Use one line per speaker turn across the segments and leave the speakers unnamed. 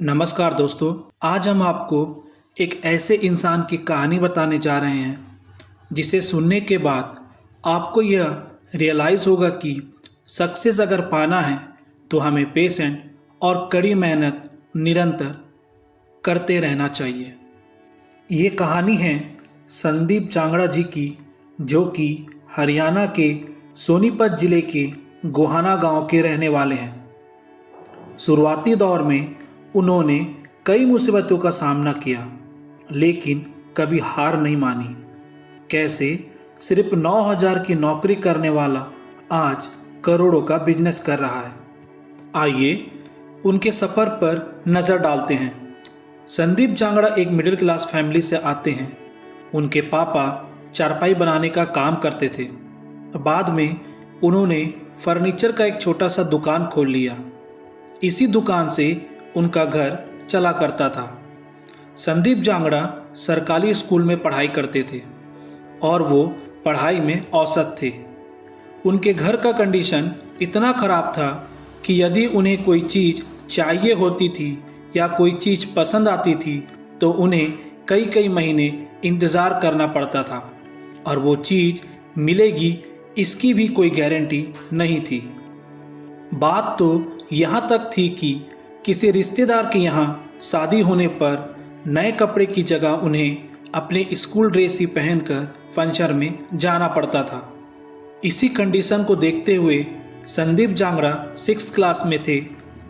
नमस्कार दोस्तों। आज हम आपको एक ऐसे इंसान की कहानी बताने जा रहे हैं जिसे सुनने के बाद आपको यह रियलाइज़ होगा कि सक्सेस अगर पाना है तो हमें पेशेंट और कड़ी मेहनत निरंतर करते रहना चाहिए। ये कहानी है संदीप जांगड़ा जी की, जो कि हरियाणा के सोनीपत ज़िले के गोहाना गांव के रहने वाले हैं। शुरुआती दौर में उन्होंने कई मुसीबतों का सामना किया, लेकिन कभी हार नहीं मानी। कैसे सिर्फ 9,000 की नौकरी करने वाला आज करोड़ों का बिजनेस कर रहा है। आइए उनके सफ़र पर नज़र डालते हैं। संदीप जांगड़ा एक मिडिल क्लास फैमिली से आते हैं। उनके पापा चारपाई बनाने का काम करते थे। बाद में उन्होंने फर्नीचर का एक छोटा सा दुकान खोल लिया। इसी दुकान से उनका घर चला करता था। संदीप जांगड़ा सरकारी स्कूल में पढ़ाई करते थे और वो पढ़ाई में औसत थे। उनके घर का कंडीशन इतना ख़राब था कि यदि उन्हें कोई चीज़ चाहिए होती थी या कोई चीज़ पसंद आती थी तो उन्हें कई कई महीने इंतज़ार करना पड़ता था, और वो चीज़ मिलेगी इसकी भी कोई गारंटी नहीं थी। बात तो यहाँ तक थी कि किसी रिश्तेदार के यहाँ शादी होने पर नए कपड़े की जगह उन्हें अपने स्कूल ड्रेस ही पहनकर फंक्शन में जाना पड़ता था। इसी कंडीशन को देखते हुए संदीप जांगड़ा 6th क्लास में थे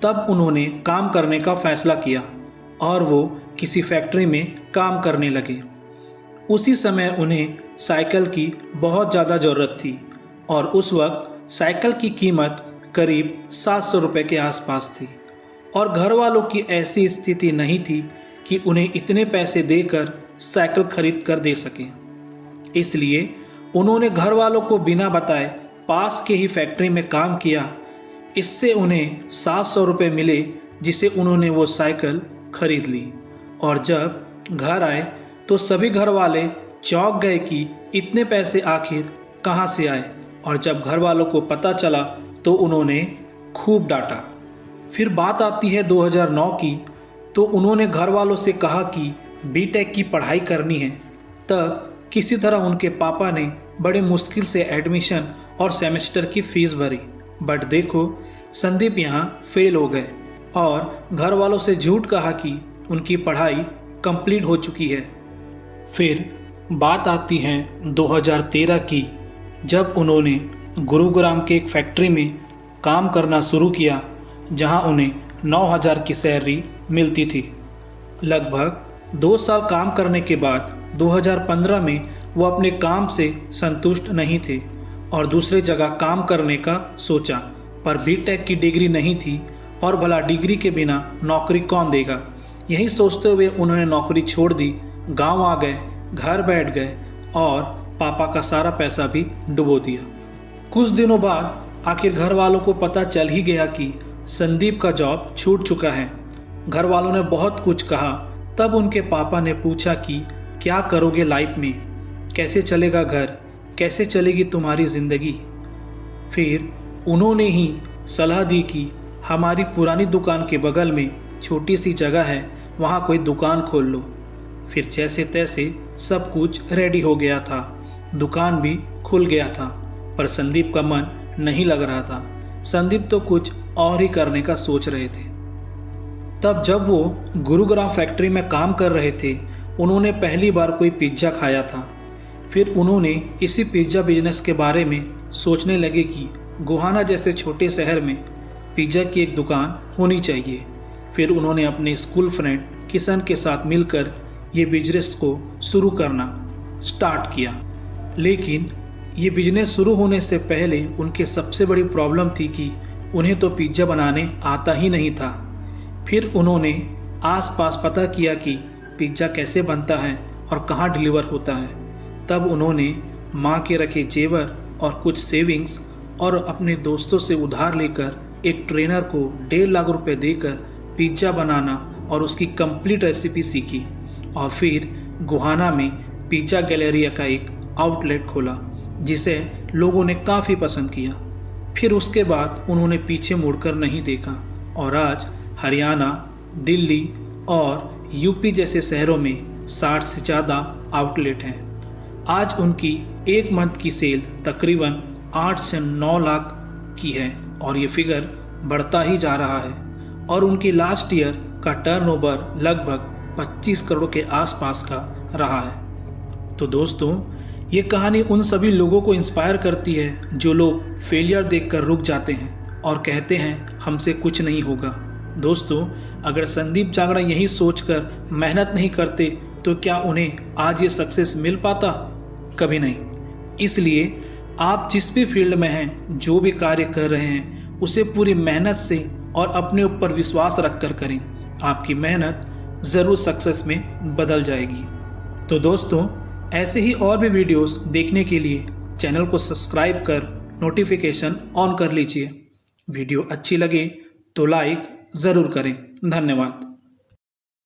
तब उन्होंने काम करने का फैसला किया और वो किसी फैक्ट्री में काम करने लगे। उसी समय उन्हें साइकिल की बहुत ज़्यादा ज़रूरत थी और उस वक्त साइकिल की कीमत करीब 700 रुपये के आसपास थी, और घर वालों की ऐसी स्थिति नहीं थी कि उन्हें इतने पैसे देकर साइकिल खरीद कर दे सकें। इसलिए उन्होंने घर वालों को बिना बताए पास के ही फैक्ट्री में काम किया। इससे उन्हें 700 रुपये मिले, जिसे उन्होंने वो साइकिल खरीद ली। और जब घर आए तो सभी घर वाले चौंक गए कि इतने पैसे आखिर कहाँ से आए, और जब घर वालों को पता चला तो उन्होंने खूब डांटा। फिर बात आती है 2009 की, तो उन्होंने घर वालों से कहा कि बीटेक की पढ़ाई करनी है। तब किसी तरह उनके पापा ने बड़े मुश्किल से एडमिशन और सेमेस्टर की फ़ीस भरी। बट देखो, संदीप यहाँ फेल हो गए और घर वालों से झूठ कहा कि उनकी पढ़ाई कंप्लीट हो चुकी है। फिर बात आती है 2013 की, जब उन्होंने गुरुग्राम के एक फैक्ट्री में काम करना शुरू किया, जहां उन्हें 9,000 की सैलरी मिलती थी। लगभग 2 साल काम करने के बाद 2015 में वो अपने काम से संतुष्ट नहीं थे और दूसरे जगह काम करने का सोचा, पर बीटेक की डिग्री नहीं थी और भला डिग्री के बिना नौकरी कौन देगा। यही सोचते हुए उन्होंने नौकरी छोड़ दी, गांव आ गए, घर बैठ गए और पापा का सारा पैसा भी डुबो दिया। कुछ दिनों बाद आखिर घर वालों को पता चल ही गया कि संदीप का जॉब छूट चुका है। घर वालों ने बहुत कुछ कहा। तब उनके पापा ने पूछा कि क्या करोगे लाइफ में, कैसे चलेगा घर, कैसे चलेगी तुम्हारी ज़िंदगी। फिर उन्होंने ही सलाह दी कि हमारी पुरानी दुकान के बगल में छोटी सी जगह है, वहाँ कोई दुकान खोल लो। फिर जैसे तैसे सब कुछ रेडी हो गया था, दुकान भी खुल गया था, पर संदीप का मन नहीं लग रहा था। संदीप तो कुछ और ही करने का सोच रहे थे। तब जब वो गुरुग्राम फैक्ट्री में काम कर रहे थे, उन्होंने पहली बार कोई पिज्ज़ा खाया था। फिर उन्होंने इसी पिज्ज़ा बिजनेस के बारे में सोचने लगे कि गोहाना जैसे छोटे शहर में पिज्ज़ा की एक दुकान होनी चाहिए। फिर उन्होंने अपने स्कूल फ्रेंड किशन के साथ मिलकर ये बिजनेस को शुरू करना स्टार्ट किया। लेकिन ये बिजनेस शुरू होने से पहले उनके सबसे बड़ी प्रॉब्लम थी कि उन्हें तो पिज्ज़ा बनाने आता ही नहीं था। फिर उन्होंने आसपास पता किया कि पिज्ज़ा कैसे बनता है और कहाँ डिलीवर होता है। तब उन्होंने माँ के रखे जेवर और कुछ सेविंग्स और अपने दोस्तों से उधार लेकर एक ट्रेनर को 1.5 लाख रुपए देकर पिज्ज़ा बनाना और उसकी कंप्लीट रेसिपी सीखी, और फिर गोहाना में पिज्ज़ा गैलेरिया का एक आउटलेट खोला, जिसे लोगों ने काफ़ी पसंद किया। फिर उसके बाद उन्होंने पीछे मुड़कर नहीं देखा और आज हरियाणा दिल्ली और यूपी जैसे शहरों में 60 से ज़्यादा आउटलेट हैं। आज उनकी एक मंथ की सेल तकरीबन 8 से 9 लाख की है और ये फिगर बढ़ता ही जा रहा है और उनकी लास्ट ईयर का टर्नओवर लगभग 25 करोड़ के आसपास का रहा है। तो दोस्तों, ये कहानी उन सभी लोगों को इंस्पायर करती है जो लोग फेलियर देखकर रुक जाते हैं और कहते हैं हमसे कुछ नहीं होगा। दोस्तों, अगर संदीप जांगड़ा यही सोचकर मेहनत नहीं करते तो क्या उन्हें आज ये सक्सेस मिल पाता? कभी नहीं। इसलिए आप जिस भी फील्ड में हैं, जो भी कार्य कर रहे हैं, उसे पूरी मेहनत से और अपने ऊपर विश्वास रखकर करें। आपकी मेहनत ज़रूर सक्सेस में बदल जाएगी। तो दोस्तों, ऐसे ही और भी वीडियोस देखने के लिए चैनल को सब्सक्राइब कर नोटिफिकेशन ऑन कर लीजिए। वीडियो अच्छी लगे तो लाइक ज़रूर करें। धन्यवाद।